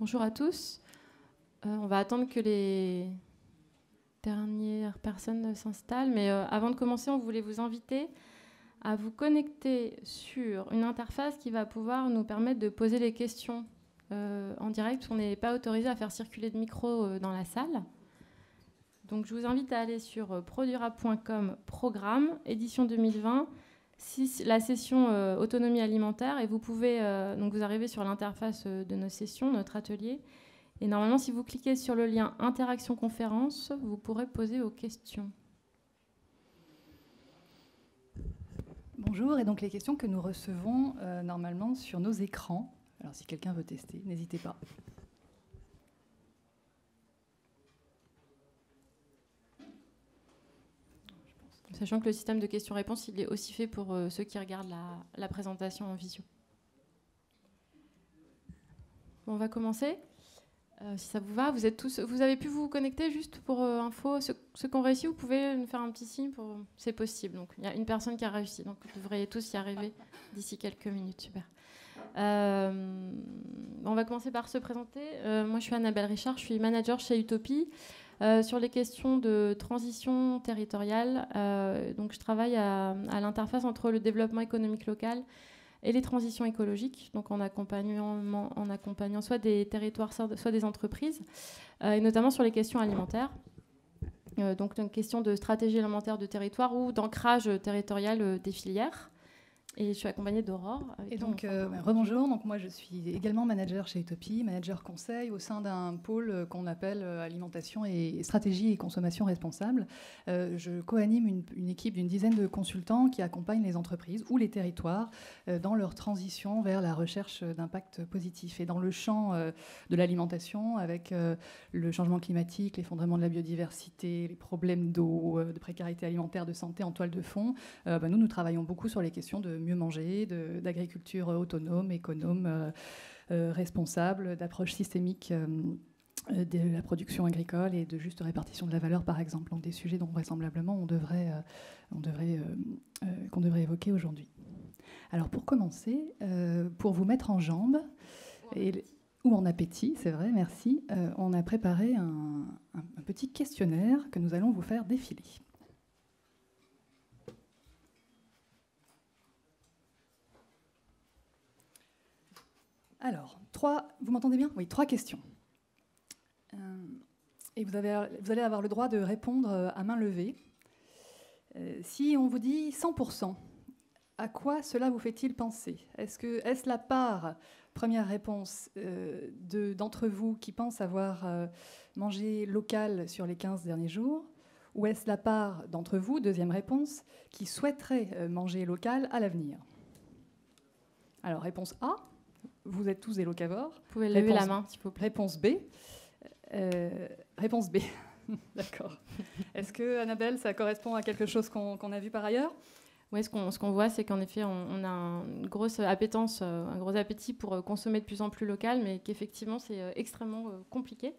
Bonjour à tous. On va attendre que les dernières personnes s'installent, mais avant de commencer, on voulait vous inviter à vous connecter sur une interface qui va pouvoir nous permettre de poser les questions en direct. On n'est pas autorisé à faire circuler de micro dans la salle. Donc je vous invite à aller sur produrap.com, programme, édition 2020, la session autonomie alimentaire, et vous pouvez donc vous arrivez sur l'interface de nos sessions, notre atelier. Et normalement, si vous cliquez sur le lien interaction conférence, vous pourrez poser vos questions. Bonjour, et donc les questions que nous recevons normalement sur nos écrans. Alors si quelqu'un veut tester, n'hésitez pas. Sachant que le système de questions-réponses, il est aussi fait pour ceux qui regardent la présentation en visio. Bon, on va commencer. Si ça vous va, vous avez pu vous connecter juste pour info. Ceux qui ont réussi, vous pouvez nous faire un petit signe. C'est possible. Donc, il y a une personne qui a réussi. Donc, vous devriez tous y arriver d'ici quelques minutes. Super. On va commencer par se présenter. Moi, je suis Annabelle Richard. Je suis manager chez Utopie. Sur les questions de transition territoriale, donc je travaille à l'interface entre le développement économique local et les transitions écologiques, donc en accompagnant soit des territoires, soit des entreprises, et notamment sur les questions alimentaires. Donc une question de stratégie alimentaire de territoire ou d'ancrage territorial des filières. Et je suis accompagnée d'Aurore. Et donc, rebonjour. Donc, moi, je suis également manager chez Utopie, manager conseil au sein d'un pôle qu'on appelle alimentation et stratégie et consommation responsable. Je co-anime une équipe d'une dizaine de consultants qui accompagnent les entreprises ou les territoires dans leur transition vers la recherche d'impact positif. Et dans le champ de l'alimentation, avec le changement climatique, l'effondrement de la biodiversité, les problèmes d'eau, de précarité alimentaire, de santé en toile de fond, nous travaillons beaucoup sur les questions de mieux manger, d'agriculture autonome, économe, responsable, d'approche systémique de la production agricole et de juste répartition de la valeur, par exemple. Donc des sujets dont vraisemblablement qu'on devrait évoquer aujourd'hui. Alors pour commencer, pour vous mettre en jambes, ou en appétit, c'est vrai, merci, on a préparé un petit questionnaire que nous allons vous faire défiler. Alors, vous m'entendez bien ? Oui, 3 questions. Et vous allez avoir le droit de répondre à main levée. Si on vous dit 100%, à quoi cela vous fait-il penser ? Est-ce la part, première réponse, d'entre vous qui pensent avoir mangé local sur les 15 derniers jours ? Ou est-ce la part d'entre vous, deuxième réponse, qui souhaiterait manger local à l'avenir ? Alors, réponse A. Vous êtes tous des locavores. Vous pouvez lever la main, s'il vous plaît. Réponse B. Réponse B. D'accord. Est-ce que, Annabelle, ça correspond à quelque chose qu'on a vu par ailleurs ? Oui, ce qu'on voit, c'est qu'en effet, on a une grosse appétence, un gros appétit pour consommer de plus en plus local, mais qu'effectivement, c'est extrêmement compliqué.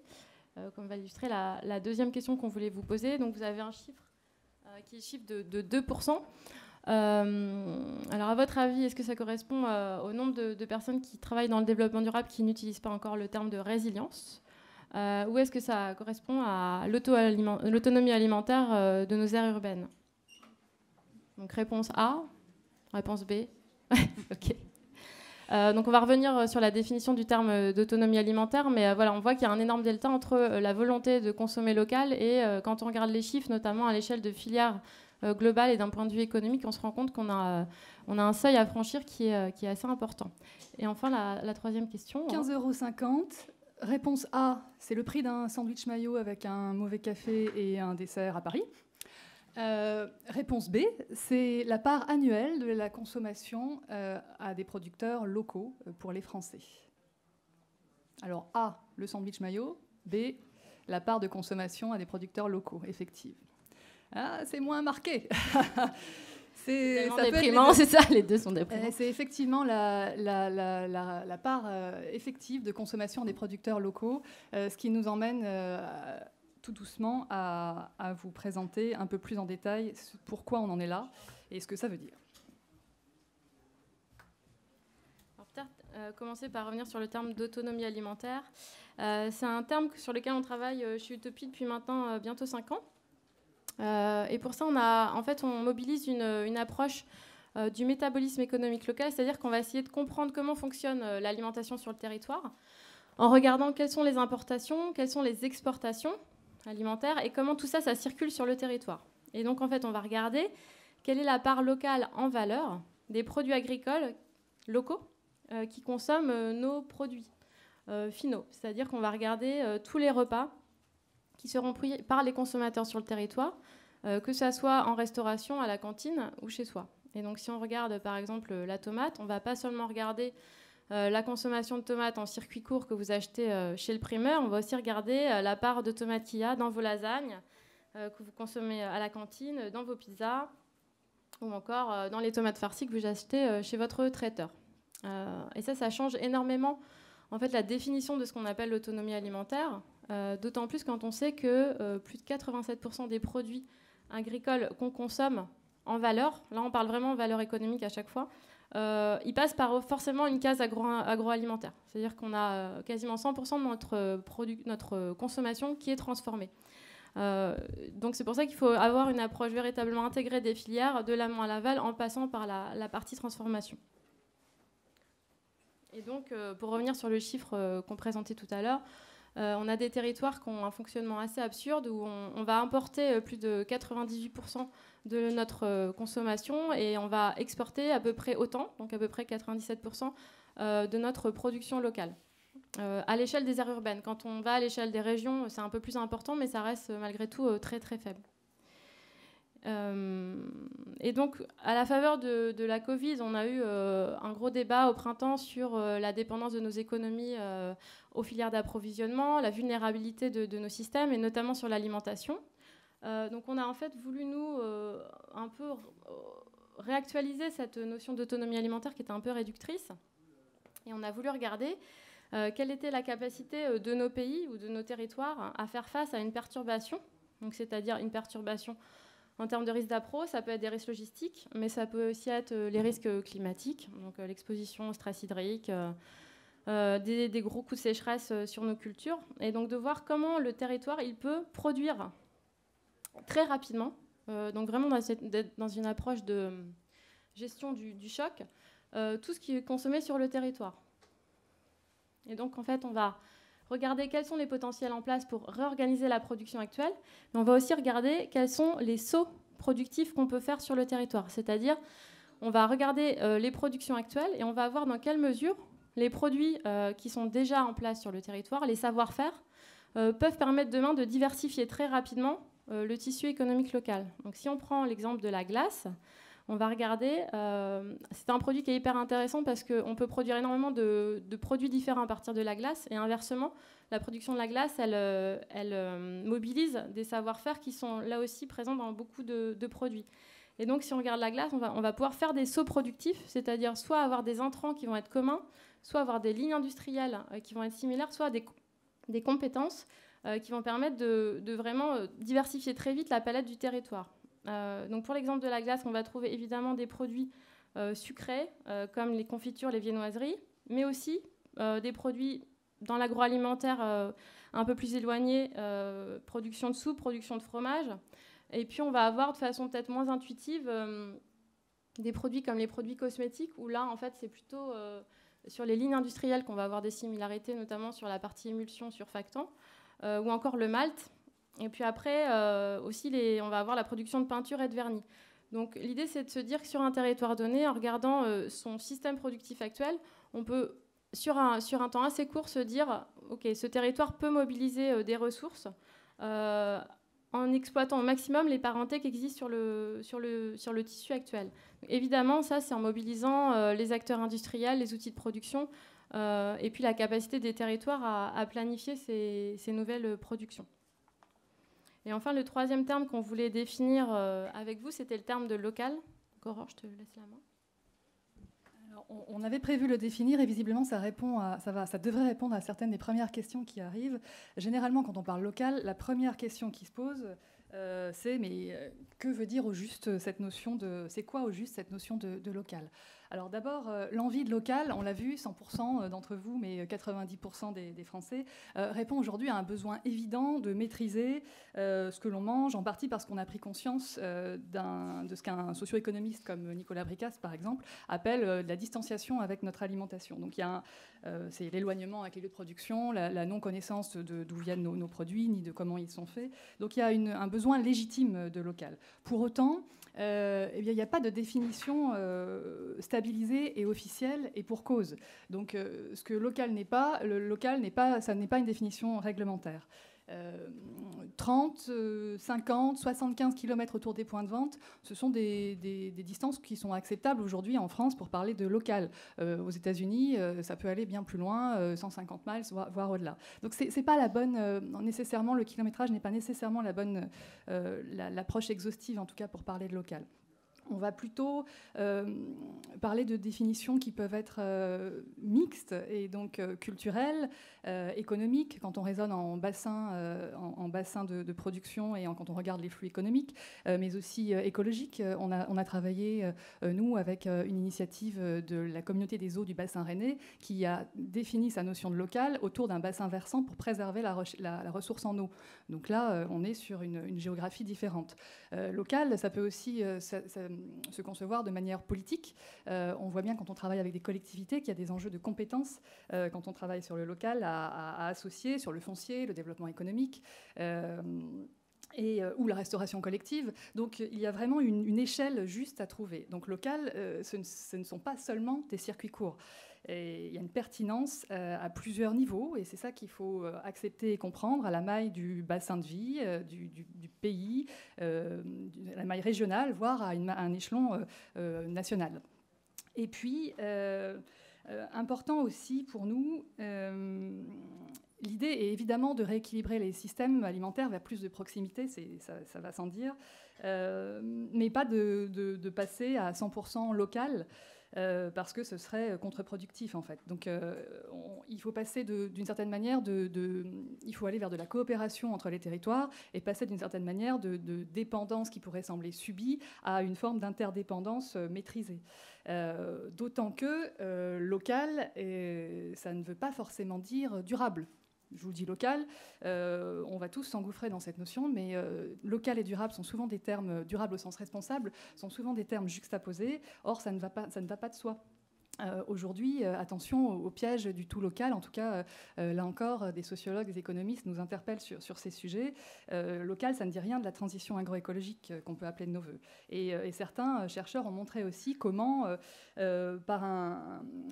Comme va illustrer la deuxième question qu'on voulait vous poser. Donc, vous avez un chiffre qui est le chiffre de 2%. Alors, à votre avis, est-ce que ça correspond au nombre de personnes qui travaillent dans le développement durable qui n'utilisent pas encore le terme de résilience, ou est-ce que ça correspond à l'autonomie alimentaire de nos aires urbaines ? Donc, réponse A, réponse B. OK. Donc, on va revenir sur la définition du terme d'autonomie alimentaire, mais voilà, on voit qu'il y a un énorme delta entre la volonté de consommer local et quand on regarde les chiffres, notamment à l'échelle de filières global et d'un point de vue économique, on se rend compte qu'on a un seuil à franchir qui est assez important. Et enfin, la troisième question. 15,50 €. Réponse A, c'est le prix d'un sandwich mayo avec un mauvais café et un dessert à Paris. Réponse B, c'est la part annuelle de la consommation à des producteurs locaux pour les Français. Alors A, le sandwich mayo. B, la part de consommation à des producteurs locaux, effective. Ah, c'est moins marqué. C'est déprimant, c'est ça, les deux sont déprimants. C'est effectivement la part effective de consommation des producteurs locaux, ce qui nous emmène tout doucement à vous présenter un peu plus en détail pourquoi on en est là et ce que ça veut dire. Alors, peut-être commencer par revenir sur le terme d'autonomie alimentaire. C'est un terme sur lequel on travaille chez Utopie depuis maintenant bientôt 5 ans. Et pour ça, on mobilise une approche du métabolisme économique local, c'est-à-dire qu'on va essayer de comprendre comment fonctionne l'alimentation sur le territoire, en regardant quelles sont les importations, quelles sont les exportations alimentaires et comment tout ça, ça circule sur le territoire. Et donc, en fait, on va regarder quelle est la part locale en valeur des produits agricoles locaux qui consomment nos produits finaux. C'est-à-dire qu'on va regarder tous les repas qui seront pris par les consommateurs sur le territoire, que ça soit en restauration, à la cantine ou chez soi. Et donc, si on regarde, par exemple, la tomate, on ne va pas seulement regarder la consommation de tomates en circuit court que vous achetez chez le primeur, on va aussi regarder la part de tomates qu'il y a dans vos lasagnes que vous consommez à la cantine, dans vos pizzas, ou encore dans les tomates farcies que vous achetez chez votre traiteur. Et ça change énormément en fait, la définition de ce qu'on appelle l'autonomie alimentaire, d'autant plus quand on sait que plus de 87% des produits agricoles qu'on consomme en valeur, là on parle vraiment de valeur économique à chaque fois, ils passent par forcément une case agroalimentaire. C'est-à-dire qu'on a quasiment 100% de notre consommation qui est transformée. Donc c'est pour ça qu'il faut avoir une approche véritablement intégrée des filières, de l'amont à l'aval, en passant par la partie transformation. Et donc, pour revenir sur le chiffre qu'on présentait tout à l'heure, on a des territoires qui ont un fonctionnement assez absurde où on va importer plus de 98% de notre consommation et on va exporter à peu près autant, donc à peu près 97% de notre production locale. À l'échelle des aires urbaines. Quand on va à l'échelle des régions, c'est un peu plus important, mais ça reste malgré tout très très faible. Et donc, à la faveur de la Covid, on a eu un gros débat au printemps sur la dépendance de nos économies aux filières d'approvisionnement, la vulnérabilité de nos systèmes, et notamment sur l'alimentation. Donc, on a en fait voulu, nous, un peu réactualiser cette notion d'autonomie alimentaire qui était un peu réductrice. Et on a voulu regarder quelle était la capacité de nos pays ou de nos territoires à faire face à une perturbation, donc c'est-à-dire une perturbation en termes de risques d'appro, ça peut être des risques logistiques, mais ça peut aussi être les risques climatiques, donc l'exposition au stress hydrique, des gros coups de sécheresse sur nos cultures, et donc de voir comment le territoire il peut produire très rapidement, donc vraiment dans une approche de gestion du choc, tout ce qui est consommé sur le territoire. Et donc, en fait, on va regarder quels sont les potentiels en place pour réorganiser la production actuelle, mais on va aussi regarder quels sont les sauts productifs qu'on peut faire sur le territoire. C'est-à-dire, on va regarder les productions actuelles et on va voir dans quelle mesure les produits qui sont déjà en place sur le territoire, les savoir-faire, peuvent permettre demain de diversifier très rapidement le tissu économique local. Donc, si on prend l'exemple de la glace, on va regarder, c'est un produit qui est hyper intéressant parce qu'on peut produire énormément de produits différents à partir de la glace et inversement, la production de la glace, elle mobilise des savoir-faire qui sont là aussi présents dans beaucoup de produits. Et donc, si on regarde la glace, on va pouvoir faire des sauts productifs, c'est-à-dire soit avoir des intrants qui vont être communs, soit avoir des lignes industrielles qui vont être similaires, soit des compétences qui vont permettre de vraiment diversifier très vite la palette du territoire. Donc pour l'exemple de la glace, on va trouver évidemment des produits sucrés comme les confitures, les viennoiseries, mais aussi des produits dans l'agroalimentaire un peu plus éloignés, production de soupe, production de fromage. Et puis on va avoir de façon peut-être moins intuitive des produits comme les produits cosmétiques, où là en fait c'est plutôt sur les lignes industrielles qu'on va avoir des similarités, notamment sur la partie émulsion, surfactant, ou encore le malt. Et puis après, aussi, on va avoir la production de peinture et de vernis. Donc l'idée, c'est de se dire que sur un territoire donné, en regardant son système productif actuel, on peut, sur un temps assez court, se dire OK, ce territoire peut mobiliser des ressources en exploitant au maximum les parentés qui existent sur le tissu actuel. Donc, évidemment, ça, c'est en mobilisant les acteurs industriels, les outils de production, et puis la capacité des territoires à planifier ces nouvelles productions. Et enfin, le troisième terme qu'on voulait définir avec vous, c'était le terme de local. Donc, Aurore, je te laisse la main. Alors, on avait prévu le définir et visiblement, ça devrait répondre à certaines des premières questions qui arrivent. Généralement, quand on parle local, la première question qui se pose, Que veut dire au juste cette notion de... C'est quoi au juste cette notion de local? Alors d'abord, l'envie de local, on l'a vu, 100% d'entre vous, mais 90% des Français, répond aujourd'hui à un besoin évident de maîtriser ce que l'on mange, en partie parce qu'on a pris conscience de ce qu'un socio-économiste comme Nicolas Bricasse, par exemple, appelle la distanciation avec notre alimentation. Donc c'est l'éloignement avec les lieux de production, la non-connaissance d'où viennent nos produits, ni de comment ils sont faits. Donc il y a un besoin légitime de local. Pour autant, il n'y a pas de définition stabilisée et officielle, et pour cause. Donc ce que local n'est pas, ça n'est pas une définition réglementaire. 30, 50, 75 km autour des points de vente, ce sont des distances qui sont acceptables aujourd'hui en France pour parler de local. Aux États-Unis, ça peut aller bien plus loin, 150 miles, voire au-delà. Donc c'est pas la bonne, nécessairement, le kilométrage n'est pas nécessairement la bonne, l'approche exhaustive en tout cas pour parler de local. On va plutôt parler de définitions qui peuvent être mixtes et donc culturelles, économiques, quand on raisonne en bassin de production et quand on regarde les flux économiques, mais aussi écologiques. On a travaillé, nous, avec une initiative de la communauté des eaux du bassin rennais qui a défini sa notion de local autour d'un bassin versant pour préserver la ressource en eau. Donc là, on est sur une géographie différente. Local, ça peut aussi se concevoir de manière politique. On voit bien quand on travaille avec des collectivités qu'il y a des enjeux de compétences quand on travaille sur le local à associer sur le foncier, le développement économique. Ou la restauration collective. Donc il y a vraiment une échelle juste à trouver. Donc local, ce ne sont pas seulement des circuits courts. Et il y a une pertinence à plusieurs niveaux, et c'est ça qu'il faut accepter et comprendre à la maille du bassin de vie, du pays, à la maille régionale, voire à un échelon national. Et puis, important aussi pour nous, l'idée est évidemment de rééquilibrer les systèmes alimentaires vers plus de proximité, ça va sans dire, mais pas de passer à 100% local, parce que ce serait contre-productif en fait. Donc il faut passer d'une certaine manière, il faut aller vers de la coopération entre les territoires et passer d'une certaine manière de dépendance qui pourrait sembler subie à une forme d'interdépendance maîtrisée. D'autant que local, ça ne veut pas forcément dire durable. Je vous le dis local, on va tous s'engouffrer dans cette notion, mais local et durable sont souvent des termes, durables au sens responsable, sont souvent des termes juxtaposés. Or, ça ne va pas de soi. Aujourd'hui, attention au piège du tout local. En tout cas, là encore, des sociologues, des économistes nous interpellent sur ces sujets. Local, ça ne dit rien de la transition agroécologique qu'on peut appeler de nos voeux. Et certains chercheurs ont montré aussi comment,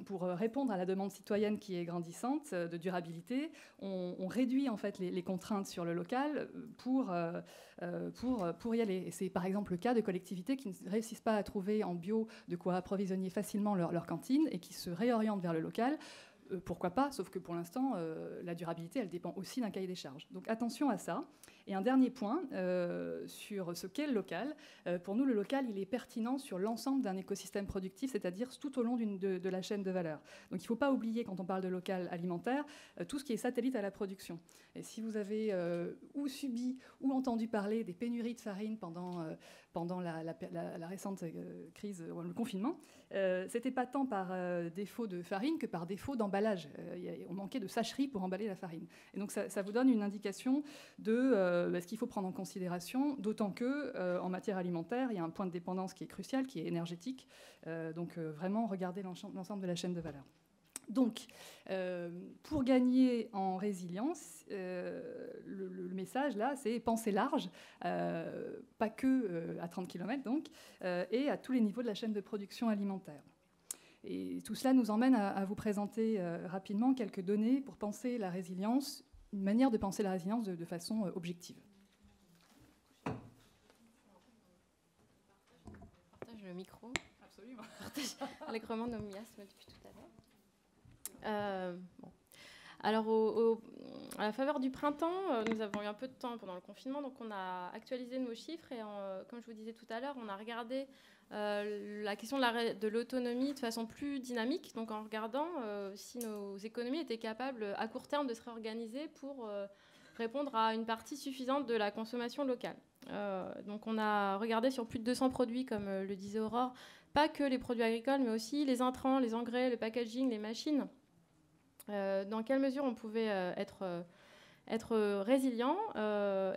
pour répondre à la demande citoyenne qui est grandissante de durabilité, on réduit en fait les contraintes sur le local pour y aller. Et c'est par exemple le cas de collectivités qui ne réussissent pas à trouver en bio de quoi approvisionner facilement leur cantine et qui se réorientent vers le local. Pourquoi pas, sauf que pour l'instant, la durabilité, elle dépend aussi d'un cahier des charges. Donc attention à ça. Et un dernier point sur ce qu'est le local. Pour nous, le local, il est pertinent sur l'ensemble d'un écosystème productif, c'est-à-dire tout au long de la chaîne de valeur. Donc il ne faut pas oublier, quand on parle de local alimentaire, tout ce qui est satellite à la production. Et si vous avez ou subi ou entendu parler des pénuries de farine pendant la récente crise, le confinement, c'était pas tant par défaut de farine que par défaut d'emballage. On manquait de sacheries pour emballer la farine. Et donc ça vous donne une indication de ce qu'il faut prendre en considération, d'autant que en matière alimentaire, il y a un point de dépendance qui est crucial, qui est énergétique. Donc vraiment regarder l'ensemble de la chaîne de valeur. Donc, pour gagner en résilience, le message là, c'est penser large, pas que à 30 km donc, et à tous les niveaux de la chaîne de production alimentaire. Et tout cela nous emmène à vous présenter rapidement quelques données pour penser la résilience, une manière de penser la résilience de façon objective. Partage le micro. Absolument. Partage allègrement nos miasmes depuis tout à l'heure. Bon. Alors, à la faveur du printemps, nous avons eu un peu de temps pendant le confinement, donc on a actualisé nos chiffres et, comme je vous disais tout à l'heure, on a regardé la question de l'autonomie de façon plus dynamique, donc en regardant si nos économies étaient capables à court terme de se réorganiser pour répondre à une partie suffisante de la consommation locale. Donc on a regardé sur plus de 200 produits, comme le disait Aurore, pas que les produits agricoles, mais aussi les intrants, les engrais, le packaging, les machines. Dans quelle mesure on pouvait être résilient.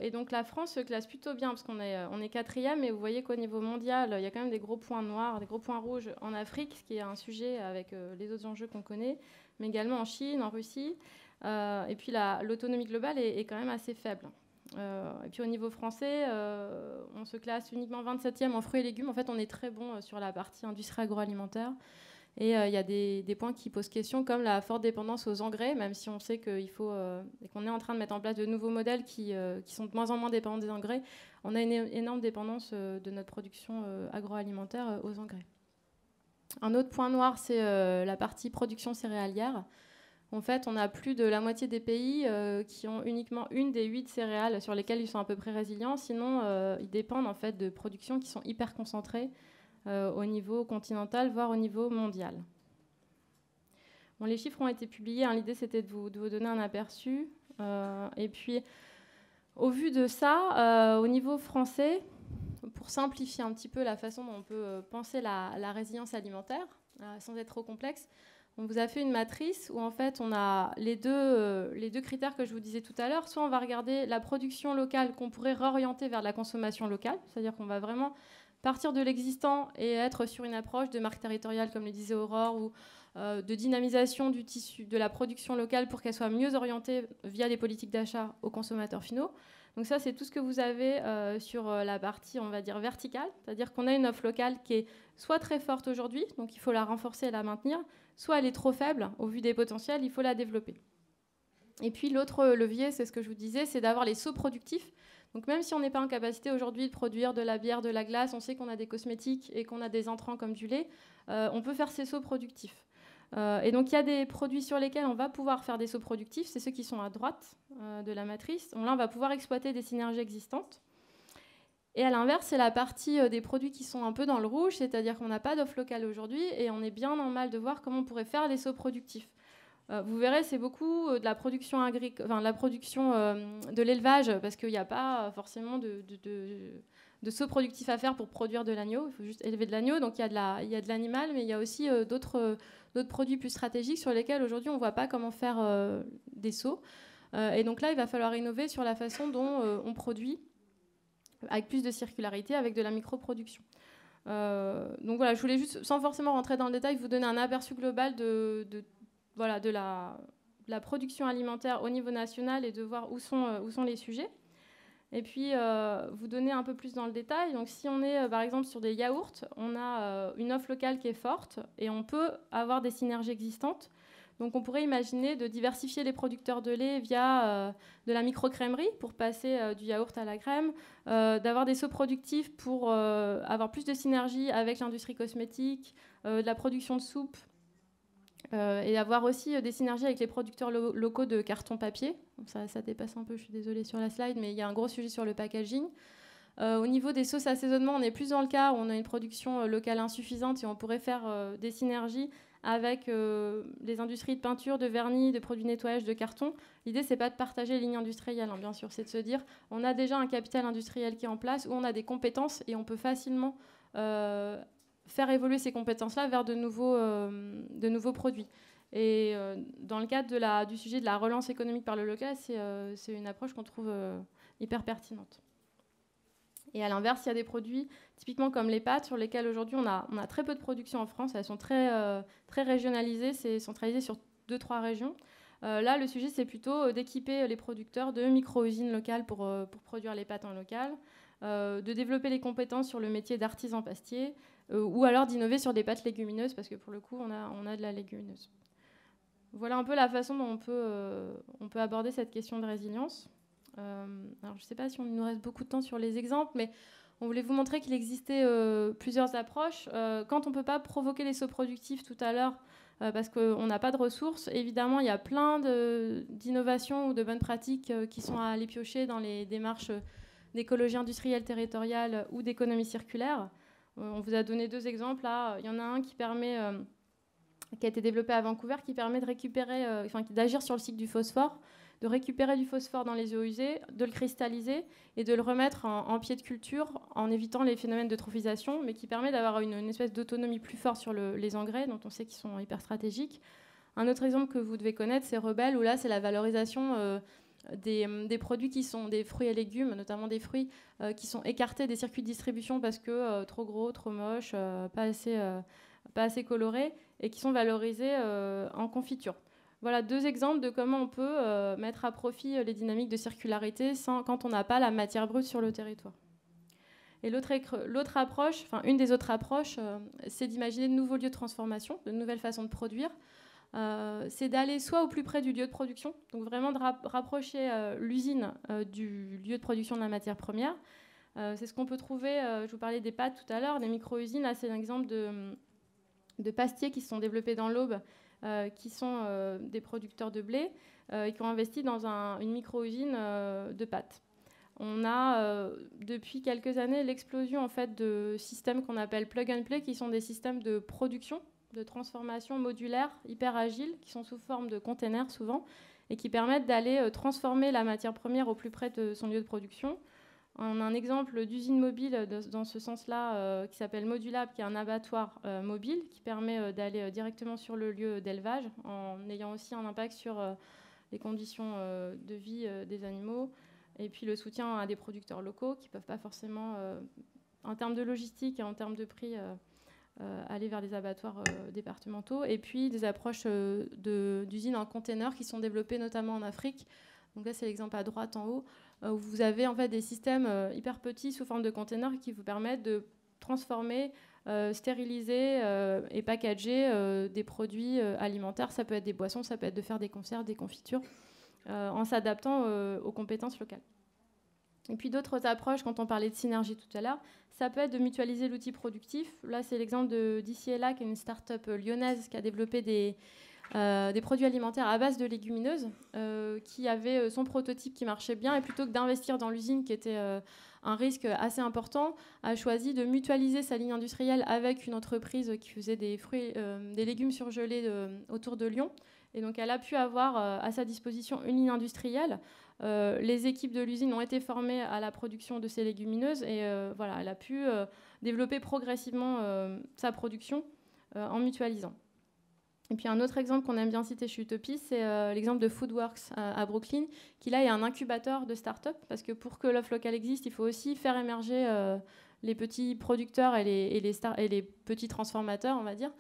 Et donc la France se classe plutôt bien, parce qu'on est quatrième, mais vous voyez qu'au niveau mondial, il y a quand même des gros points noirs, des gros points rouges en Afrique, ce qui est un sujet avec les autres enjeux qu'on connaît, mais également en Chine, en Russie. Et puis l'autonomie globale est quand même assez faible. Et puis au niveau français, on se classe uniquement 27e en fruits et légumes. En fait, on est très bon sur la partie industrie agroalimentaire. Et il y a des points qui posent question, comme la forte dépendance aux engrais, même si on sait qu'il faut, et qu'on est en train de mettre en place de nouveaux modèles qui sont de moins en moins dépendants des engrais. On a une énorme dépendance de notre production agroalimentaire aux engrais. Un autre point noir, c'est la partie production céréalière. En fait, on a plus de la moitié des pays qui ont uniquement une des 8 céréales sur lesquelles ils sont à peu près résilients. Sinon, ils dépendent en fait de productions qui sont hyper concentrées au niveau continental, voire au niveau mondial. Bon, les chiffres ont été publiés. Hein, l'idée, c'était de vous donner un aperçu. Et puis, au vu de ça, au niveau français, pour simplifier un petit peu la façon dont on peut penser la résilience alimentaire, sans être trop complexe, on vous a fait une matrice où en fait on a les deux critères que je vous disais tout à l'heure. Soit on va regarder la production locale qu'on pourrait réorienter vers la consommation locale, c'est-à-dire qu'on va vraiment partir de l'existant et être sur une approche de marque territoriale, comme le disait Aurore, ou de dynamisation du tissu, de la production locale pour qu'elle soit mieux orientée via les politiques d'achat aux consommateurs finaux. Donc ça, c'est tout ce que vous avez sur la partie, on va dire, verticale, c'est-à-dire qu'on a une offre locale qui est soit très forte aujourd'hui, donc il faut la renforcer et la maintenir, soit elle est trop faible, au vu des potentiels, il faut la développer. Et puis l'autre levier, c'est ce que je vous disais, c'est d'avoir les sauts productifs. Donc même si on n'est pas en capacité aujourd'hui de produire de la bière, de la glace, on sait qu'on a des cosmétiques et qu'on a des entrants comme du lait, on peut faire ces sauts productifs. Et donc il y a des produits sur lesquels on va pouvoir faire des sauts productifs, c'est ceux qui sont à droite de la matrice. Donc là, on va pouvoir exploiter des synergies existantes. Et à l'inverse, c'est la partie des produits qui sont un peu dans le rouge, c'est-à-dire qu'on n'a pas d'offre locale aujourd'hui et on est bien en mal de voir comment on pourrait faire les sauts productifs. Vous verrez, c'est beaucoup de la production agricole, enfin, de la production de l'élevage, parce qu'il n'y a pas forcément de sauts productifs à faire pour produire de l'agneau. Il faut juste élever de l'agneau, donc il y a de l'animal, mais il y a aussi d'autres produits plus stratégiques sur lesquels aujourd'hui on ne voit pas comment faire des sauts. Et donc là, il va falloir innover sur la façon dont on produit avec plus de circularité, avec de la microproduction. Donc voilà, je voulais juste, sans forcément rentrer dans le détail, vous donner un aperçu global de la production alimentaire au niveau national et de voir où sont les sujets. Et puis, vous donner un peu plus dans le détail. Donc, si on est, par exemple, sur des yaourts, on a une offre locale qui est forte et on peut avoir des synergies existantes. Donc, on pourrait imaginer de diversifier les producteurs de lait via de la microcrèmerie pour passer du yaourt à la crème, d'avoir des sauts productifs pour avoir plus de synergie avec l'industrie cosmétique, de la production de soupe, et avoir aussi des synergies avec les producteurs locaux de carton-papier. Ça dépasse un peu, je suis désolée sur la slide, mais il y a un gros sujet sur le packaging. Au niveau des sauces assaisonnement, on est plus dans le cas où on a une production locale insuffisante et on pourrait faire des synergies avec les industries de peinture, de vernis, de produits de nettoyage, de carton. L'idée, c'est pas de partager les lignes industrielles, hein, bien sûr, c'est de se dire on a déjà un capital industriel qui est en place, où on a des compétences et on peut facilement faire évoluer ces compétences-là vers de nouveaux produits. Et dans le cadre du sujet de la relance économique par le local, c'est une approche qu'on trouve hyper pertinente. Et à l'inverse, il y a des produits, typiquement comme les pâtes, sur lesquels aujourd'hui on a très peu de production en France. Elles sont très régionalisées, c'est centralisé sur 2-3 régions. Là, le sujet, c'est plutôt d'équiper les producteurs de micro-usines locales pour produire les pâtes en local, de développer les compétences sur le métier d'artisan pastier, ou alors d'innover sur des pâtes légumineuses, parce que pour le coup, on a de la légumineuse. Voilà un peu la façon dont on peut aborder cette question de résilience. Alors, je ne sais pas si on nous reste beaucoup de temps sur les exemples, mais on voulait vous montrer qu'il existait plusieurs approches. Quand on ne peut pas provoquer les sauts productifs tout à l'heure, parce qu'on n'a pas de ressources, évidemment, il y a plein d'innovations ou de bonnes pratiques qui sont à aller piocher dans les démarches d'écologie industrielle territoriale ou d'économie circulaire. On vous a donné 2 exemples. Là, il y en a un qui a été développé à Vancouver, qui permet de récupérer, d'agir sur le cycle du phosphore, de récupérer du phosphore dans les eaux usées, de le cristalliser et de le remettre en pied de culture en évitant les phénomènes d'eutrophisation, mais qui permet d'avoir une espèce d'autonomie plus forte sur les engrais, dont on sait qu'ils sont hyper stratégiques. Un autre exemple que vous devez connaître, c'est Rebelle, où là, c'est la valorisation des produits qui sont des fruits et légumes, notamment des fruits qui sont écartés des circuits de distribution parce que trop gros, trop moches, pas assez colorés, et qui sont valorisés en confiture. Voilà 2 exemples de comment on peut mettre à profit les dynamiques de circularité quand on n'a pas la matière brute sur le territoire. Et l'autre approche, enfin une des autres approches, c'est d'imaginer de nouveaux lieux de transformation, de nouvelles façons de produire. C'est d'aller soit au plus près du lieu de production, donc vraiment de rapprocher l'usine du lieu de production de la matière première. C'est ce qu'on peut trouver, je vous parlais des pâtes tout à l'heure, les micro-usines, là c'est un exemple de pastiers qui se sont développés dans l'Aube, qui sont des producteurs de blé et qui ont investi dans une micro-usine de pâtes. On a depuis quelques années l'explosion en fait, de systèmes qu'on appelle plug and play, qui sont des systèmes de production, de transformation modulaire, hyper agiles, qui sont sous forme de containers souvent, et qui permettent d'aller transformer la matière première au plus près de son lieu de production. On a un exemple d'usine mobile dans ce sens-là qui s'appelle Modulab, qui est un abattoir mobile qui permet d'aller directement sur le lieu d'élevage en ayant aussi un impact sur les conditions de vie des animaux et puis le soutien à des producteurs locaux qui ne peuvent pas forcément, en termes de logistique et en termes de prix, aller vers des abattoirs départementaux. Et puis des approches d'usines en container qui sont développées notamment en Afrique. Donc là, c'est l'exemple à droite en haut, où vous avez en fait des systèmes hyper petits sous forme de containers qui vous permettent de transformer, stériliser et packager des produits alimentaires. Ça peut être des boissons, ça peut être de faire des conserves, des confitures, en s'adaptant aux compétences locales. Et puis d'autres approches, quand on parlait de synergie tout à l'heure, ça peut être de mutualiser l'outil productif. Là, c'est l'exemple de DCLA, qui est une start-up lyonnaise qui a développé des produits alimentaires à base de légumineuses, qui avait son prototype qui marchait bien, et plutôt que d'investir dans l'usine, qui était un risque assez important, a choisi de mutualiser sa ligne industrielle avec une entreprise qui faisait des légumes surgelés autour de Lyon. Et donc, elle a pu avoir à sa disposition une ligne industrielle. Les équipes de l'usine ont été formées à la production de ces légumineuses et voilà, elle a pu développer progressivement sa production en mutualisant. Et puis un autre exemple qu'on aime bien citer chez Utopie, c'est l'exemple de Foodworks à Brooklyn, qui là est un incubateur de start-up, parce que pour que l'offre locale existe, il faut aussi faire émerger les petits producteurs et les petits transformateurs, on va dire.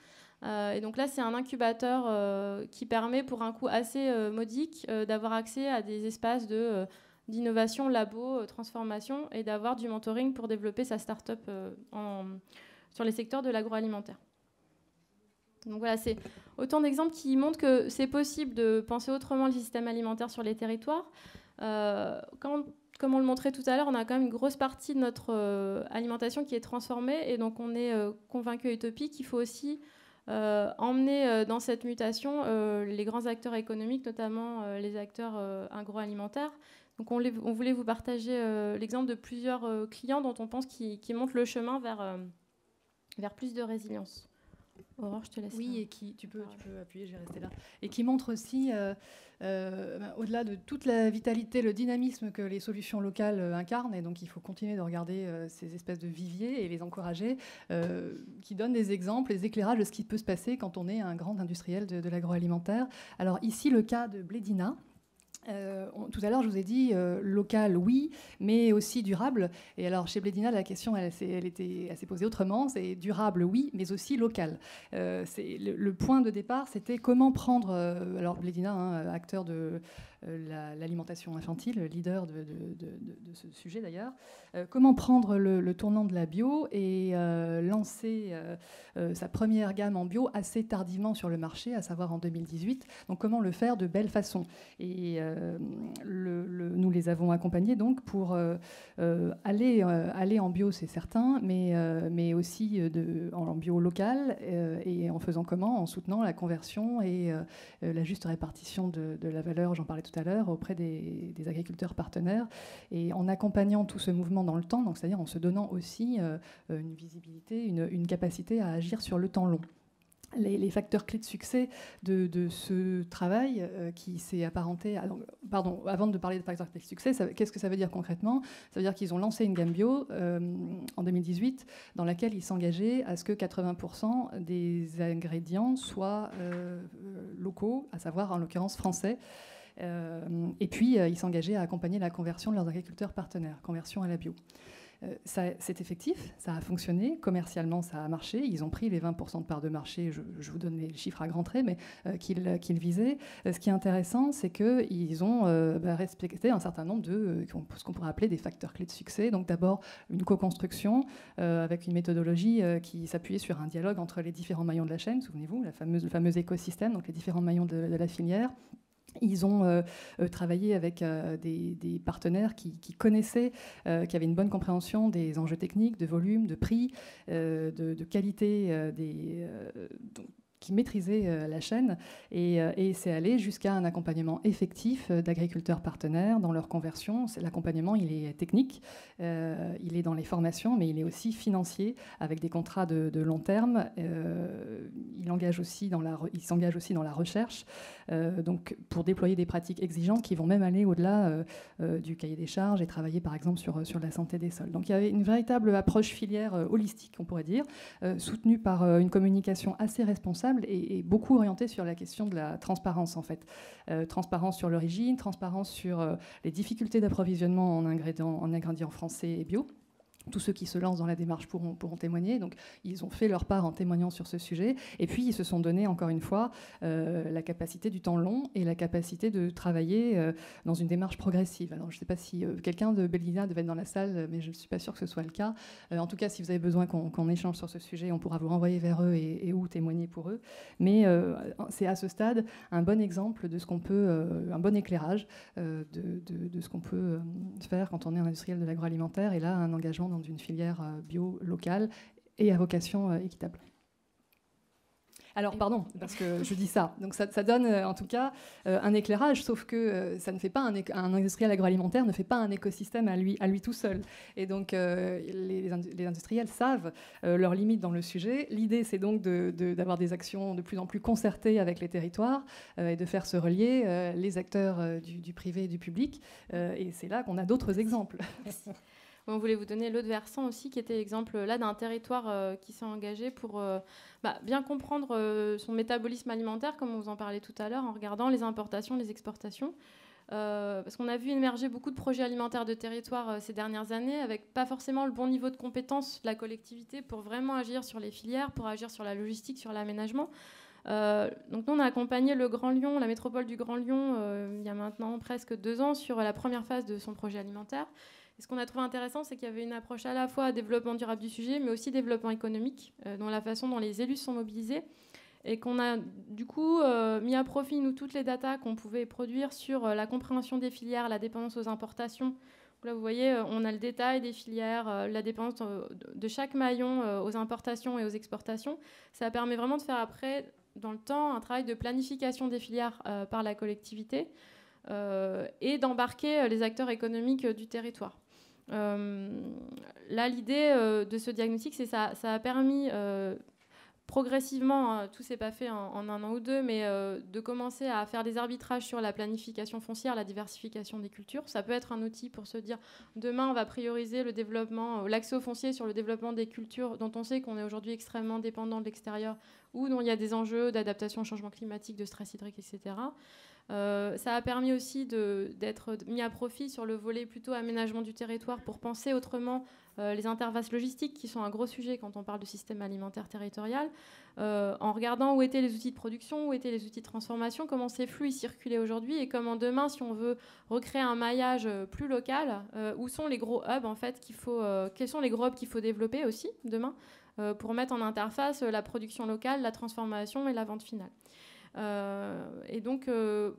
Et donc là, c'est un incubateur qui permet, pour un coût assez modique, d'avoir accès à des espaces d'innovation, labo, transformation, et d'avoir du mentoring pour développer sa start-up sur les secteurs de l'agroalimentaire. Donc voilà, c'est autant d'exemples qui montrent que c'est possible de penser autrement le système alimentaire sur les territoires. Comme on le montrait tout à l'heure, on a quand même une grosse partie de notre alimentation qui est transformée, et donc on est convaincu à Utopie qu'il faut aussi emmener dans cette mutation les grands acteurs économiques, notamment les acteurs agroalimentaires. Donc on voulait vous partager l'exemple de plusieurs clients dont on pense qu'ils montrent le chemin vers plus de résilience. Aurore, je te laisse. Oui, et tu peux appuyer, je vais rester là. Et qui montre aussi, au-delà de toute la vitalité, le dynamisme que les solutions locales incarnent, et donc il faut continuer de regarder ces espèces de viviers et les encourager, qui donnent des exemples, des éclairages de ce qui peut se passer quand on est un grand industriel de l'agroalimentaire. Alors ici, le cas de Blédina. Tout à l'heure, je vous ai dit local, oui, mais aussi durable. Et alors, chez Blédina, la question, elle s'est posée autrement. C'est durable, oui, mais aussi local. Le point de départ, c'était comment prendre... alors, Blédina, acteur de l'alimentation infantile, leader de ce sujet d'ailleurs, comment prendre le tournant de la bio et lancer sa première gamme en bio assez tardivement sur le marché, à savoir en 2018. Donc, comment le faire de belle façon. Et nous les avons accompagnés donc pour aller en bio, c'est certain, mais aussi en bio local, et en faisant comment? En soutenant la conversion et la juste répartition de la valeur, j'en parlais tout à l'heure, auprès des agriculteurs partenaires, et en accompagnant tout ce mouvement dans le temps, donc c'est-à-dire en se donnant aussi une visibilité, une capacité à agir sur le temps long. les facteurs clés de succès de ce travail qui s'est apparenté à... Pardon, avant de parler de facteurs clés de succès, qu'est-ce que ça veut dire concrètement? Ça veut dire qu'ils ont lancé une gamme bio en 2018 dans laquelle ils s'engageaient à ce que 80% des ingrédients soient locaux, à savoir en l'occurrence français. Et puis, ils s'engageaient à accompagner la conversion de leurs agriculteurs partenaires, conversion à la bio. C'est effectif, ça a fonctionné, commercialement ça a marché, ils ont pris les 20% de part de marché, je vous donne les chiffres à grands traits, mais qu'ils visaient. Ce qui est intéressant, c'est qu'ils ont respecté un certain nombre de ce qu'on pourrait appeler des facteurs clés de succès. Donc d'abord une co-construction avec une méthodologie qui s'appuyait sur un dialogue entre les différents maillons de la chaîne, souvenez-vous, le fameux écosystème, donc les différents maillons de la filière. Ils ont travaillé avec des partenaires qui connaissaient, qui avaient une bonne compréhension des enjeux techniques, de volume, de prix, de qualité, qui maîtrisaient la chaîne. Et c'est allé jusqu'à un accompagnement effectif d'agriculteurs partenaires dans leur conversion. L'accompagnement, il est technique, il est dans les formations, mais il est aussi financier, avec des contrats de long terme. Il s'engage aussi dans la recherche, donc pour déployer des pratiques exigeantes qui vont même aller au-delà du cahier des charges et travailler par exemple sur la santé des sols. Donc il y avait une véritable approche filière holistique, on pourrait dire, soutenue par une communication assez responsable et beaucoup orientée sur la question de la transparence en fait. Transparence sur l'origine, transparence sur les difficultés d'approvisionnement en ingrédients français et bio. Tous ceux qui se lancent dans la démarche pourront témoigner. Donc, ils ont fait leur part en témoignant sur ce sujet. Et puis, ils se sont donné, encore une fois, la capacité du temps long et la capacité de travailler dans une démarche progressive. Alors, je ne sais pas si quelqu'un de Bellina devait être dans la salle, mais je ne suis pas sûre que ce soit le cas. En tout cas, si vous avez besoin qu'on échange sur ce sujet, on pourra vous renvoyer vers eux et ou témoigner pour eux. Mais c'est à ce stade un bon exemple de ce qu'on peut, un bon éclairage de ce qu'on peut faire quand on est un industriel de l'agroalimentaire. Et là, un engagement dans une filière bio locale et à vocation équitable. Alors, pardon, parce que je dis ça. Donc, ça donne en tout cas un éclairage, sauf que ça ne fait pas un industriel agroalimentaire ne fait pas un écosystème à lui tout seul. Et donc, les industriels savent leurs limites dans le sujet. L'idée, c'est donc d'avoir des actions de plus en plus concertées avec les territoires et de faire se relier les acteurs du privé et du public. Et c'est là qu'on a d'autres exemples. Merci. On voulait vous donner l'autre versant aussi, qui était l'exemple là d'un territoire qui s'est engagé pour bien comprendre son métabolisme alimentaire, comme on vous en parlait tout à l'heure, en regardant les importations, les exportations. Parce qu'on a vu émerger beaucoup de projets alimentaires de territoire ces dernières années, avec pas forcément le bon niveau de compétence de la collectivité pour vraiment agir sur les filières, pour agir sur la logistique, sur l'aménagement. Donc nous, on a accompagné le Grand Lyon, la métropole du Grand Lyon, il y a maintenant presque 2 ans, sur la première phase de son projet alimentaire. Et ce qu'on a trouvé intéressant, c'est qu'il y avait une approche à la fois développement durable du sujet, mais aussi développement économique, dans la façon dont les élus sont mobilisés, et qu'on a du coup mis à profit, nous, toutes les datas qu'on pouvait produire sur la compréhension des filières, la dépendance aux importations. Donc là, vous voyez, on a le détail des filières, la dépendance de chaque maillon aux importations et aux exportations. Ça permet vraiment de faire après, dans le temps, un travail de planification des filières par la collectivité et d'embarquer les acteurs économiques du territoire. Là, l'idée de ce diagnostic, c'est ça a permis progressivement, tout s'est pas fait en 1 an ou 2, mais de commencer à faire des arbitrages sur la planification foncière, la diversification des cultures. Ça peut être un outil pour se dire, demain, on va prioriser le développement, l'accès au foncier sur le développement des cultures dont on sait qu'on est aujourd'hui extrêmement dépendant de l'extérieur, ou dont il y a des enjeux d'adaptation au changement climatique, de stress hydrique, etc. Ça a permis aussi d'être mis à profit sur le volet plutôt aménagement du territoire pour penser autrement les interfaces logistiques qui sont un gros sujet quand on parle de système alimentaire territorial, en regardant où étaient les outils de production, où étaient les outils de transformation, comment ces flux y circulaient aujourd'hui et comment demain, si on veut recréer un maillage plus local, où sont les gros hubs en fait quels sont les gros hubs qu'il faut développer aussi demain pour mettre en interface la production locale, la transformation et la vente finale. Et donc,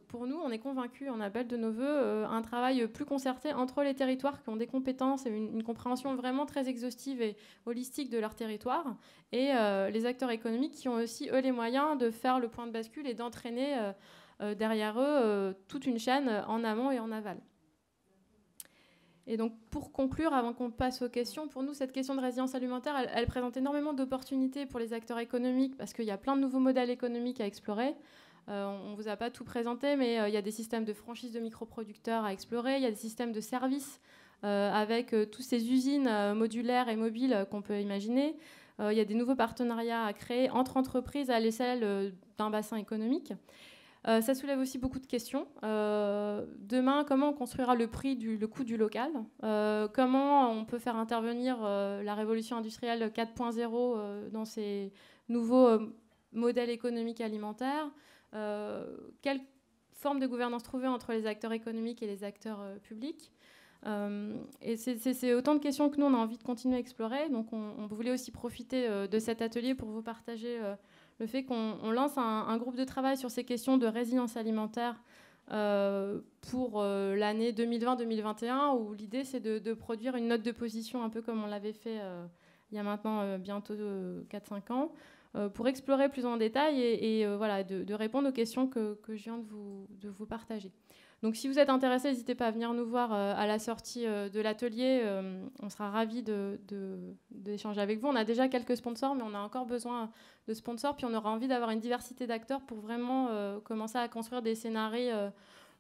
pour nous, on est convaincus, on appelle de nos voeux un travail plus concerté entre les territoires qui ont des compétences et une compréhension vraiment très exhaustive et holistique de leur territoire, et les acteurs économiques qui ont aussi, eux, les moyens de faire le point de bascule et d'entraîner derrière eux toute une chaîne en amont et en aval. Et donc, pour conclure, avant qu'on passe aux questions, pour nous, cette question de résilience alimentaire, elle présente énormément d'opportunités pour les acteurs économiques, parce qu'il y a plein de nouveaux modèles économiques à explorer. On ne vous a pas tout présenté, mais il y a des systèmes de franchise de microproducteurs à explorer, il y a des systèmes de services avec toutes ces usines modulaires et mobiles qu'on peut imaginer. Il y a des nouveaux partenariats à créer entre entreprises à l'échelle d'un bassin économique. Ça soulève aussi beaucoup de questions. Demain, comment on construira le coût du local? Comment on peut faire intervenir la révolution industrielle 4.0 dans ces nouveaux modèles économiques alimentaires? Quelle forme de gouvernance trouver entre les acteurs économiques et les acteurs publics? Et c'est autant de questions que nous, on a envie de continuer à explorer. Donc, on voulait aussi profiter de cet atelier pour vous partager le fait qu'on lance un groupe de travail sur ces questions de résilience alimentaire pour l'année 2020-2021, où l'idée, c'est de produire une note de position, un peu comme on l'avait fait il y a maintenant bientôt 4-5 ans, pour explorer plus en détail et voilà, de répondre aux questions que je viens de vous partager. Donc si vous êtes intéressé, n'hésitez pas à venir nous voir à la sortie de l'atelier. On sera ravis d'échanger avec vous. On a déjà quelques sponsors, mais on a encore besoin de sponsors. Puis on aura envie d'avoir une diversité d'acteurs pour vraiment commencer à construire des scénarios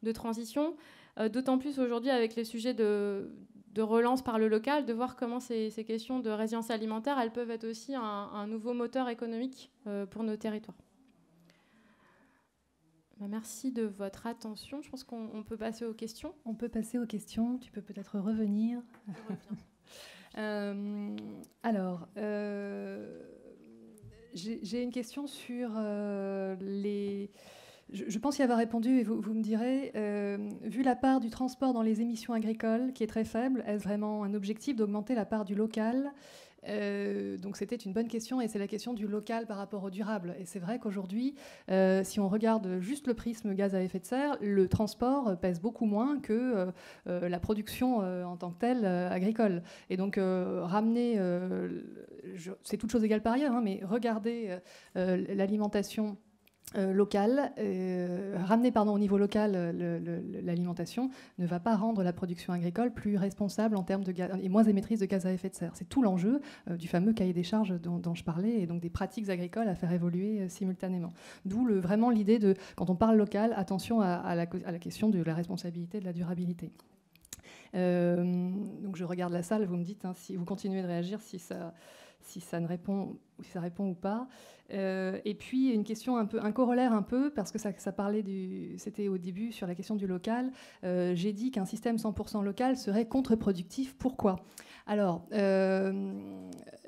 de transition. D'autant plus aujourd'hui avec les sujets de relance par le local, de voir comment ces questions de résilience alimentaire, elles peuvent être aussi un nouveau moteur économique pour nos territoires. Merci de votre attention. Je pense qu'on peut passer aux questions. On peut passer aux questions. Tu peux peut-être revenir. Alors, j'ai une question sur les... Je pense y avoir répondu et vous me direz, vu la part du transport dans les émissions agricoles qui est très faible, est-ce vraiment un objectif d'augmenter la part du local ? Donc c'était une bonne question et c'est la question du local par rapport au durable. Et c'est vrai qu'aujourd'hui, si on regarde juste le prisme gaz à effet de serre, le transport pèse beaucoup moins que la production en tant que telle agricole. Et donc ramener, c'est toute chose égale par ailleurs, hein, mais regarder l'alimentation locale, ramener au niveau local l'alimentation ne va pas rendre la production agricole plus responsable en termes de gaz, et moins émettrice de gaz à effet de serre. C'est tout l'enjeu du fameux cahier des charges dont je parlais, et donc des pratiques agricoles à faire évoluer simultanément. D'où vraiment l'idée de, quand on parle local, attention à la question de la responsabilité, de la durabilité. Donc je regarde la salle, vous me dites, hein, si vous continuez de réagir, si ça répond ou pas. Et puis une question un corollaire un peu, parce que ça parlait c'était au début sur la question du local. J'ai dit qu'un système 100% local serait contre-productif. Pourquoi ? Alors,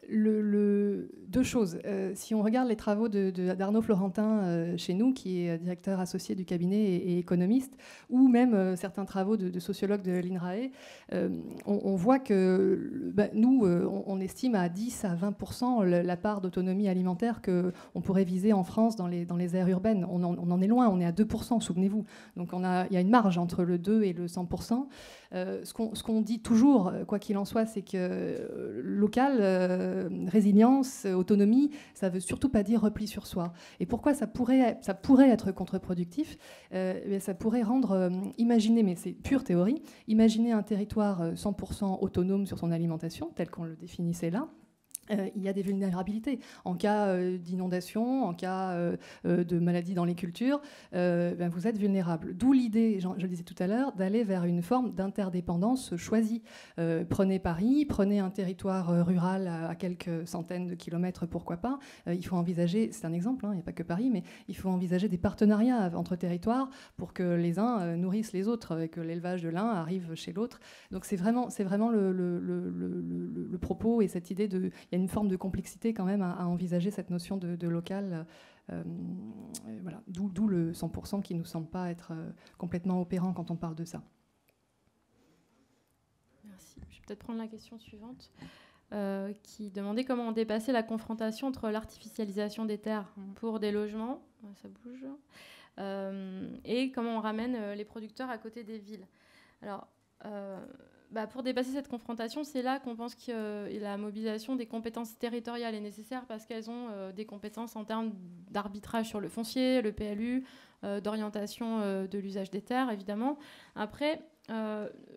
deux choses. Si on regarde les travaux d'Arnaud Florentin chez nous, qui est directeur associé du cabinet et économiste, ou même certains travaux de sociologues de l'INRAE, on voit que nous, on estime à 10 à 20% la part d'autonomie alimentaire qu'on pourrait viser en France dans les aires urbaines. On en est loin, on est à 2%, souvenez-vous. Donc il y a une marge entre le 2 et le 100%. Ce qu'on dit toujours, quoi qu'il en soit, c'est que local, résilience, autonomie, ça ne veut surtout pas dire repli sur soi. Et pourquoi ça pourrait être contre-productif ? Ça pourrait rendre, imaginer, mais c'est pure théorie, imaginer un territoire 100% autonome sur son alimentation, tel qu'on le définissait là. Il y a des vulnérabilités. En cas d'inondation, en cas de maladie dans les cultures, vous êtes vulnérable. D'où l'idée, je le disais tout à l'heure, d'aller vers une forme d'interdépendance choisie. Prenez Paris, prenez un territoire rural à quelques centaines de kilomètres, pourquoi pas. Il faut envisager, c'est un exemple, hein, il n'y a pas que Paris, mais il faut envisager des partenariats entre territoires pour que les uns nourrissent les autres et que l'élevage de l'un arrive chez l'autre. Donc c'est vraiment le propos et cette idée de... Il y a une forme de complexité quand même à envisager cette notion de local. Voilà. D'où le 100% qui ne nous semble pas être complètement opérant quand on parle de ça. Merci. Je vais peut-être prendre la question suivante, qui demandait comment on dépassait la confrontation entre l'artificialisation des terres pour des logements, ça bouge, et comment on ramène les producteurs à côté des villes. Alors, pour dépasser cette confrontation, c'est là qu'on pense que la mobilisation des compétences territoriales est nécessaire parce qu'elles ont des compétences en termes d'arbitrage sur le foncier, le PLU, d'orientation de l'usage des terres, évidemment. Après,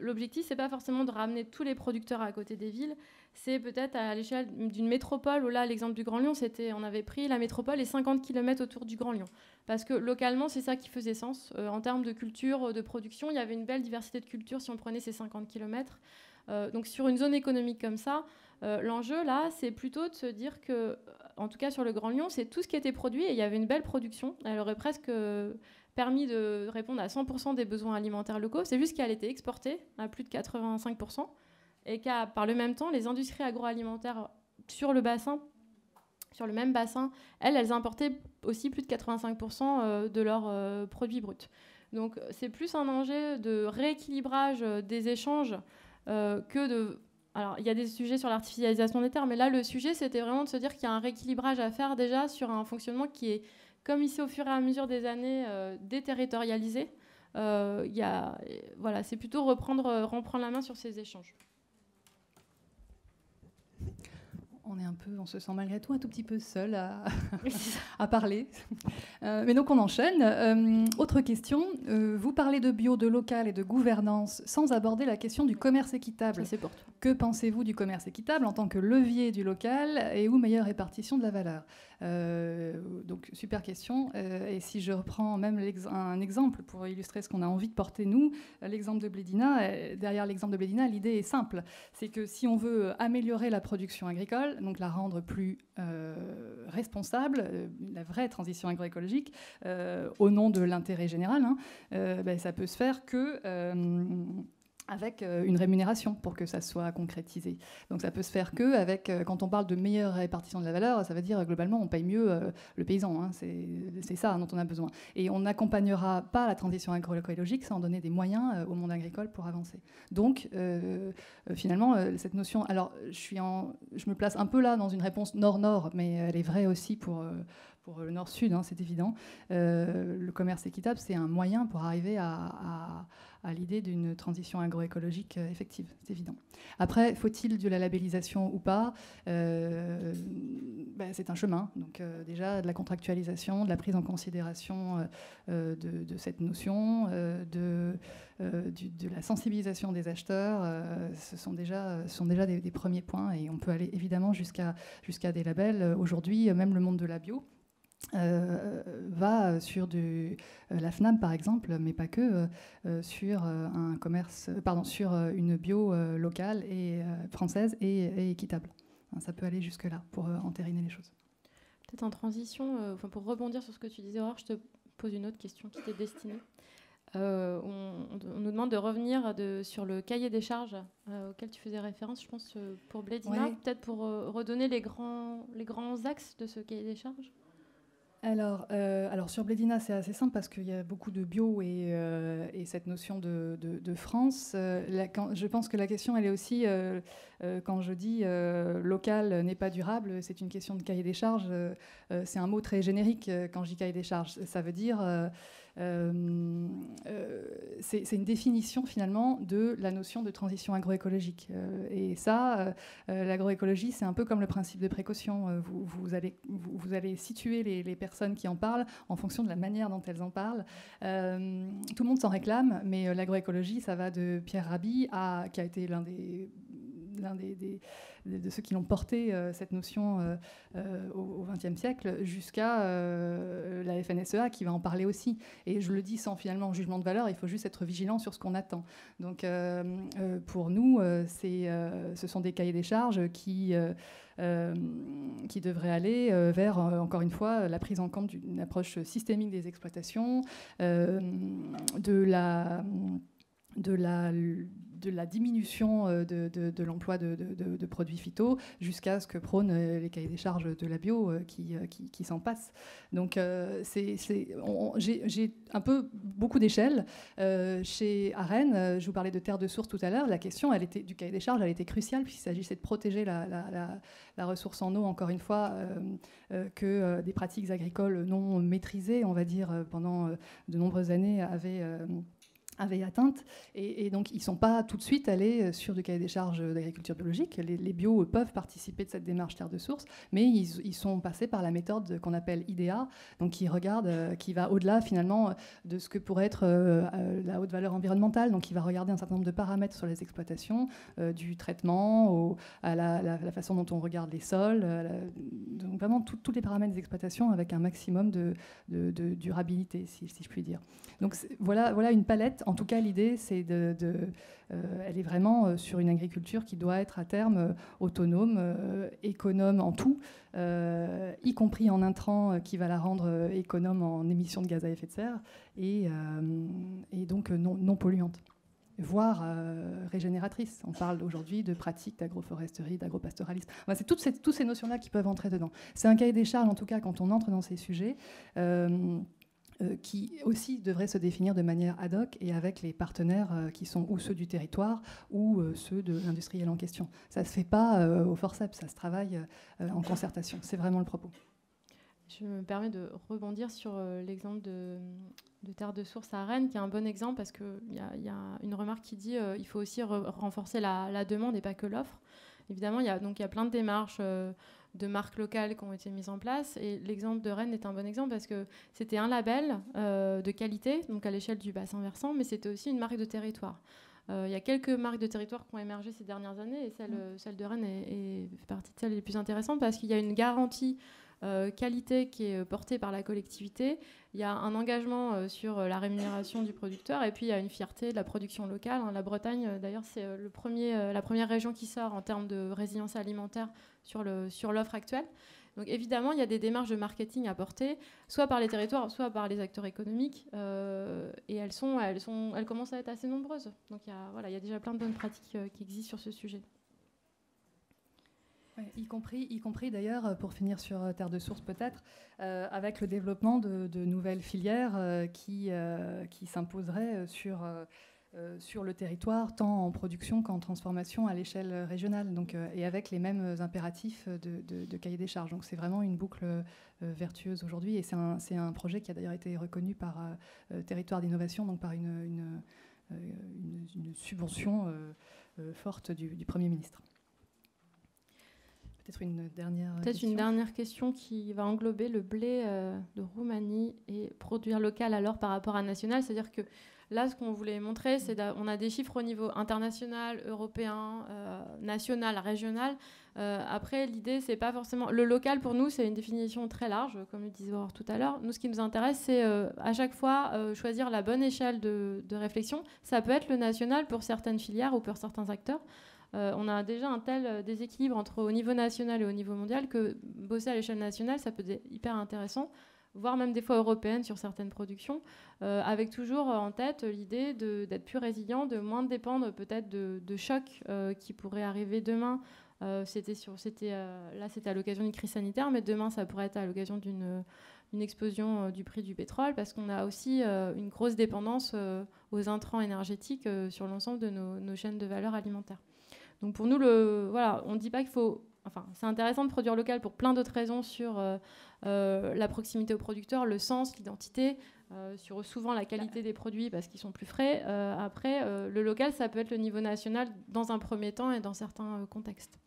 l'objectif, c'est pas forcément de ramener tous les producteurs à côté des villes, c'est peut-être à l'échelle d'une métropole, où là, l'exemple du Grand Lyon, on avait pris la métropole et 50 km autour du Grand Lyon. Parce que localement, c'est ça qui faisait sens. En termes de culture, de production, il y avait une belle diversité de cultures si on prenait ces 50 km. Donc sur une zone économique comme ça, l'enjeu, là, c'est plutôt de se dire que, en tout cas sur le Grand Lyon, c'est tout ce qui était produit et il y avait une belle production. Elle aurait presque permis de répondre à 100% des besoins alimentaires locaux. C'est juste qu'elle était exportée à plus de 85%. Et qu'à par le même temps, les industries agroalimentaires sur le même bassin, elles importaient aussi plus de 85% de leurs produits bruts. Donc c'est plus un enjeu de rééquilibrage des échanges que de... Alors il y a des sujets sur l'artificialisation des terres, mais là le sujet c'était vraiment de se dire qu'il y a un rééquilibrage à faire déjà sur un fonctionnement qui est, comme ici au fur et à mesure des années, déterritorialisé. Voilà, c'est plutôt reprendre la main sur ces échanges. On se sent malgré tout un tout petit peu seul à parler. Mais donc on enchaîne. Autre question, vous parlez de bio, de local et de gouvernance sans aborder la question du commerce équitable. Ça, c'est pour toi. Que pensez-vous du commerce équitable en tant que levier du local et ou meilleure répartition de la valeur? Donc super question. Et si je reprends même un exemple pour illustrer ce qu'on a envie de porter nous, l'exemple de Blédina, derrière l'exemple de Blédina, l'idée est simple. C'est que si on veut améliorer la production agricole, donc la rendre plus responsable, la vraie transition agroécologique, au nom de l'intérêt général, ça peut se faire que... avec une rémunération pour que ça soit concrétisé. Donc ça peut se faire que avec, quand on parle de meilleure répartition de la valeur, ça veut dire globalement on paye mieux le paysan. Hein, c'est ça dont on a besoin. Et on n'accompagnera pas la transition agroécologique sans donner des moyens au monde agricole pour avancer. Donc finalement cette notion, alors je me place un peu là dans une réponse nord-nord, mais elle est vraie aussi pour le nord-sud, hein, c'est évident. Le commerce équitable, c'est un moyen pour arriver à l'idée d'une transition agroécologique effective, c'est évident. Après, faut-il de la labellisation ou pas? C'est un chemin. Donc déjà, de la contractualisation, de la prise en considération de cette notion, de la sensibilisation des acheteurs, ce sont déjà des premiers points. Et on peut aller évidemment jusqu'à des labels. Aujourd'hui, même le monde de la bio va sur la FNAM par exemple, mais pas que, sur sur une bio locale et française et équitable. Ça peut aller jusque là pour entériner les choses. Peut-être en transition, pour rebondir sur ce que tu disais, Aurore, je te pose une autre question qui t'est destinée. On nous demande de revenir sur le cahier des charges auquel tu faisais référence, je pense, pour Blédina, ouais. Peut-être pour redonner les grands axes de ce cahier des charges. Alors sur Blédina, c'est assez simple parce qu'il y a beaucoup de bio et cette notion de France. Je pense que la question, elle est aussi, quand je dis local n'est pas durable, c'est une question de cahier des charges. C'est un mot très générique quand je dis cahier des charges. Ça veut dire... c'est une définition finalement de la notion de transition agroécologique. Et ça, l'agroécologie, c'est un peu comme le principe de précaution. Vous allez situer les personnes qui en parlent en fonction de la manière dont elles en parlent. Tout le monde s'en réclame, mais l'agroécologie, ça va de Pierre Rabhi, qui a été l'un de ceux qui l'ont porté, cette notion au XXe siècle, jusqu'à la FNSEA qui va en parler aussi. Et je le dis sans finalement jugement de valeur, il faut juste être vigilant sur ce qu'on attend. Donc pour nous, ce sont des cahiers des charges qui devraient aller vers, encore une fois, la prise en compte d'une approche systémique des exploitations, de la diminution de l'emploi de produits phyto jusqu'à ce que prônent les cahiers des charges de la bio qui s'en passent. Donc j'ai beaucoup d'échelles. Chez Arène, je vous parlais de terre de source tout à l'heure, la question du cahier des charges, elle était cruciale puisqu'il s'agissait de protéger la ressource en eau, encore une fois, que des pratiques agricoles non maîtrisées, on va dire, pendant de nombreuses années avait atteinte, et donc ils ne sont pas tout de suite allés sur du cahier des charges d'agriculture biologique. Les bio peuvent participer de cette démarche terre de source, mais ils sont passés par la méthode qu'on appelle IDEA, donc qui va au-delà finalement de ce que pourrait être la haute valeur environnementale, donc qui va regarder un certain nombre de paramètres sur les exploitations, du traitement à la façon dont on regarde les sols, donc vraiment tous les paramètres des exploitations avec un maximum de durabilité, si je puis dire. Donc voilà une palette. En tout cas, l'idée, c'est elle est vraiment sur une agriculture qui doit être à terme autonome, économe en tout, y compris en intrants, qui va la rendre économe en émissions de gaz à effet de serre et donc non polluante, voire régénératrice. On parle aujourd'hui de pratiques d'agroforesterie, d'agropastoralisme. Enfin, c'est toutes ces notions-là qui peuvent entrer dedans. C'est un cahier des charges, en tout cas, quand on entre dans ces sujets, qui aussi devrait se définir de manière ad hoc et avec les partenaires qui sont ou ceux du territoire ou ceux de l'industriel en question. Ça ne se fait pas au forceps, ça se travaille en concertation. C'est vraiment le propos. Je me permets de rebondir sur l'exemple de terre de source à Rennes, qui est un bon exemple, parce qu'il y a une remarque qui dit qu'il faut aussi renforcer la demande et pas que l'offre. Évidemment, il y a plein de démarches de marques locales qui ont été mises en place. Et l'exemple de Rennes est un bon exemple parce que c'était un label de qualité, donc à l'échelle du bassin versant, mais c'était aussi une marque de territoire. Il y a quelques marques de territoire qui ont émergé ces dernières années, et celle de Rennes fait partie de celles les plus intéressantes parce qu'il y a une garantie qualité qui est portée par la collectivité. Il y a un engagement sur la rémunération du producteur, et puis il y a une fierté de la production locale. La Bretagne, d'ailleurs, c'est la première région qui sort en termes de résilience alimentaire sur l'offre actuelle. Donc évidemment, il y a des démarches de marketing à porter, soit par les territoires, soit par les acteurs économiques, et elles commencent à être assez nombreuses. Donc il y a déjà plein de bonnes pratiques qui existent sur ce sujet. Y compris d'ailleurs, pour finir sur terre de source peut-être, avec le développement de nouvelles filières qui s'imposeraient sur le territoire, tant en production qu'en transformation à l'échelle régionale, donc, et avec les mêmes impératifs de cahier des charges. Donc c'est vraiment une boucle vertueuse aujourd'hui, et c'est un projet qui a d'ailleurs été reconnu par Territoire d'innovation, donc par une subvention forte du Premier ministre. Peut-être une dernière question qui va englober le blé de Roumanie et produire local alors par rapport à national. C'est-à-dire que là, ce qu'on voulait montrer, c'est qu'on a des chiffres au niveau international, européen, national, régional. Après, l'idée, c'est pas forcément... Le local, pour nous, c'est une définition très large, comme le disait Aurore tout à l'heure. Nous, ce qui nous intéresse, c'est à chaque fois choisir la bonne échelle de réflexion. Ça peut être le national pour certaines filières ou pour certains acteurs. On a déjà un tel déséquilibre au niveau national et au niveau mondial que bosser à l'échelle nationale, ça peut être hyper intéressant, voire même des fois européenne sur certaines productions, avec toujours en tête l'idée d'être plus résilient, de moins dépendre peut-être de chocs qui pourraient arriver demain. C'était à l'occasion d'une crise sanitaire, mais demain, ça pourrait être à l'occasion d'une explosion du prix du pétrole, parce qu'on a aussi une grosse dépendance aux intrants énergétiques sur l'ensemble de nos chaînes de valeur alimentaire. Donc pour nous, on ne dit pas qu'il faut... Enfin, c'est intéressant de produire local pour plein d'autres raisons sur la proximité aux producteurs, le sens, l'identité, sur souvent la qualité des produits parce qu'ils sont plus frais. Après, le local, ça peut être le niveau national dans un premier temps et dans certains contextes.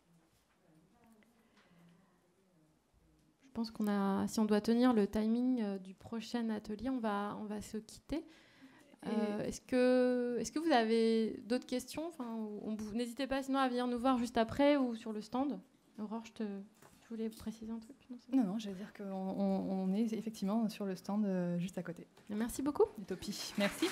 Je pense si on doit tenir le timing du prochain atelier, on va se quitter. Est-ce que vous avez d'autres questions? N'hésitez pas sinon à venir nous voir juste après ou sur le stand. Aurore, tu voulais préciser un truc? Non, je vais dire qu'on est effectivement sur le stand juste à côté. Merci beaucoup. Utopie. Merci.